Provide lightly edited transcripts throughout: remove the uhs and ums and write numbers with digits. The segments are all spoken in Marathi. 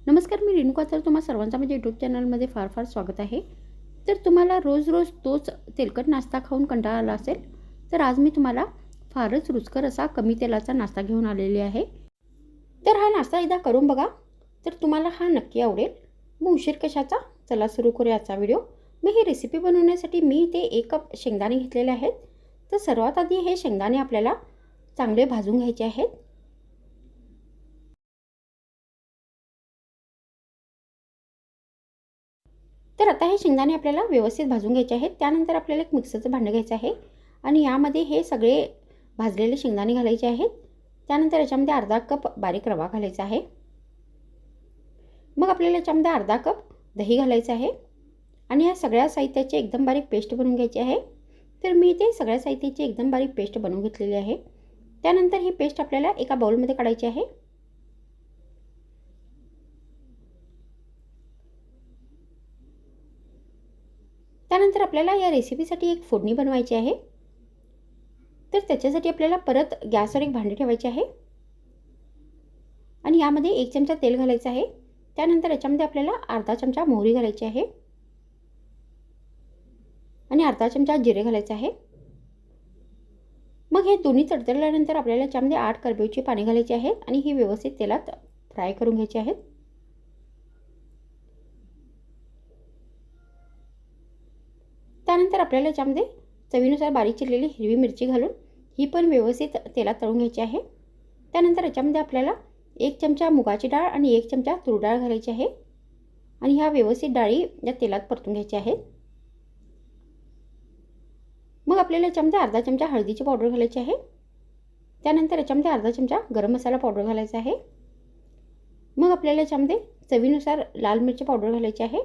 नमस्कार, मी रेणुका. तर तुम्हा सर्वांचं माझ्या यूट्यूब चॅनलमध्ये फार फार स्वागत आहे. तर तुम्हाला रोज रोज तोच तेलकट नाश्ता खाऊन कंटाळा आला असेल, तर आज मी तुम्हाला फारच रुचकर असा कमी तेलाचा नाश्ता घेऊन आलेली आहे. तर हा नाश्ता एकदा करून बघा, तर तुम्हाला हा नक्की आवडेल. मग उशीर कशाचा, चला सुरू करूया आजचा व्हिडिओ. मी ही रेसिपी बनवण्यासाठी मी ते 1 कप शेंगदाणे घेतलेले आहेत. तर सर्वात आधी हे शेंगदाणे आपल्याला चांगले भाजून घ्यायचे आहेत. तर आता हे शेंगदाणे आपल्याला व्यवस्थित भाजून घ्यायचे आहेत. त्यानंतर आपल्याला एक मिक्सरचं भांडं घ्यायचं आहे आणि यामध्ये हे सगळे भाजलेले शेंगदाणे घालायचे आहेत. त्यानंतर याच्यामध्ये अर्धा कप बारीक रवा घालायचा आहे. मग आपल्याला याच्यामध्ये अर्धा कप दही घालायचं आहे आणि या सगळ्या साहित्याची एकदम बारीक पेस्ट बनवून घ्यायची आहे. तर मी ते सगळ्या साहित्याची एकदम बारीक पेस्ट बनवून घेतलेली आहे. त्यानंतर ही पेस्ट आपल्याला एका बाउलमध्ये काढायची आहे. त्यानंतर आपल्याला या रेसिपीसाठी एक फोडणी बनवायची आहे. तर त्याच्यासाठी आपल्याला परत गॅसवर एक भांडे ठेवायचे आहे आणि यामध्ये 1 चमचा तेल घालायचं आहे. त्यानंतर याच्यामध्ये आपल्याला अर्धा चमचा मोहरी घालायची आहे आणि अर्धा चमचा जिरे घालायचे आहे. मग हे दोन्ही तडतडल्यानंतर आपल्याला याच्यामध्ये 8 करडईची पाने घालायची आहेत आणि ही व्यवस्थित तेलात फ्राय करून घ्यायची आहेत. त्यानंतर आपल्याला याच्यामध्ये चवीनुसार बारीक चिरलेली हिरवी मिरची घालून ही पण व्यवस्थित तेलात तळून घ्यायची आहे. त्यानंतर याच्यामध्ये आपल्याला 1 चमचा मुगाची डाळ आणि 1 चमचा तूर डाळ घालायची आहे आणि ह्या व्यवस्थित डाळी या तेलात परतून घ्यायच्या आहेत. मग आपल्याला याच्यामध्ये अर्धा चमचा हळदीची पावडर घालायची आहे. त्यानंतर याच्यामध्ये अर्धा चमचा गरम मसाला पावडर घालायचा आहे. मग आपल्याला याच्यामध्ये चवीनुसार लाल मिरची पावडर घालायची आहे.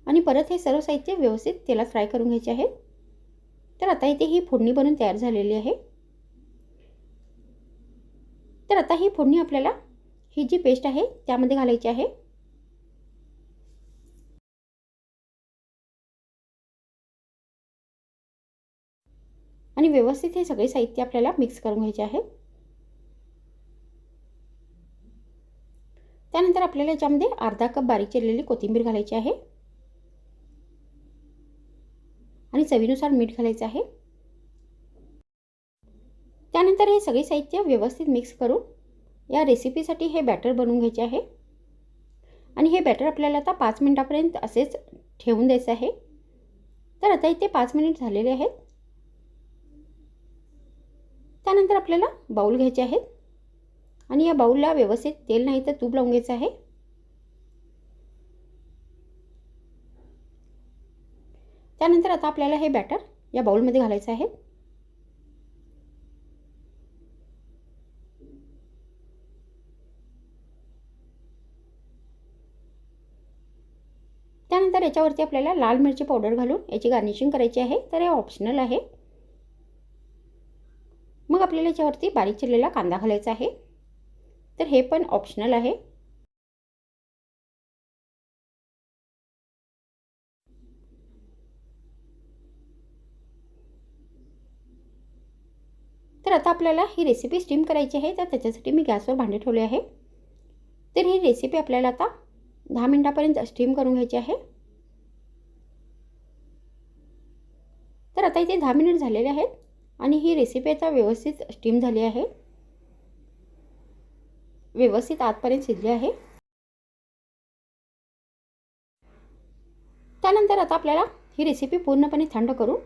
आणि परत हे सर्व साहित्य व्यवस्थित तेलात फ्राय करून घ्यायचे आहे. तर आता इथे ही फोडणी बनवून तयार झालेली आहे. तर आता ही फोडणी आपल्याला ही जी पेस्ट आहे त्यामध्ये घालायची आहे आणि व्यवस्थित हे सगळे साहित्य आपल्याला मिक्स करून घ्यायचे आहे. त्यानंतर आपल्याला याच्यामध्ये अर्धा कप बारीक चिरलेली कोथिंबीर घालायची आहे आणि चवीनुसार मीठ घालायचं आहे. त्यानंतर हे सगळे साहित्य व्यवस्थित मिक्स करून या रेसिपीसाठी हे बॅटर बनवून घ्यायचे आहे आणि हे बॅटर आपल्याला आता 5 मिनिटापर्यंत असेच ठेवून द्यायचं आहे. तर आता इथे 5 मिनिट झालेले आहेत. त्यानंतर आपल्याला बाउल घ्यायचे आहेत आणि या बाउलला व्यवस्थित तेल नाही तर तूप लावून घ्यायचं आहे. त्यानंतर आता आपल्याला हे बॅटर या बाउलमध्ये घालायचं आहे. त्यानंतर याच्यावरती आपल्याला लाल मिरची पावडर घालून याची गार्निशिंग करायची आहे. तर हे ऑप्शनल आहे. मग आपल्याला याच्यावरती बारीक चिरलेला कांदा घालायचा आहे. तर हे पण ऑप्शनल आहे. तर आता आपल्याला ही रेसिपी स्टीम करायची आहे. तर त्याच्यासाठी मी गॅसवर भांडे ठेवले आहे. तर ही रेसिपी आपल्याला आता 10 मिनिटापर्यंत स्टीम करून घ्यायची आहे. तर आता इथे 10 मिनिट झालेले आहेत आणि ही रेसिपी आता व्यवस्थित स्टीम झाली आहे. व्यवस्थित आतपर्यंत शिजली आहे. त्यानंतर आता आपल्याला ही रेसिपी पूर्णपणे थंड करून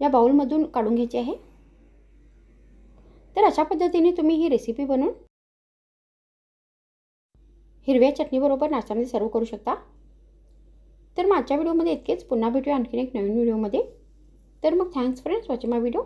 या बाउलमधून काढून घ्यायची आहे. तर अशा पद्धतीने तुम्ही ही रेसिपी बनवून हिरव्या चटणीबरोबर नाश्त्यामध्ये सर्व करू शकता. तर मग आजच्या व्हिडिओमध्ये इतकेच. पुन्हा भेटूया आणखीन एक नवीन व्हिडिओमध्ये. तर मग थँक्स फ्रेंड्स वॉचिंग माय व्हिडिओ.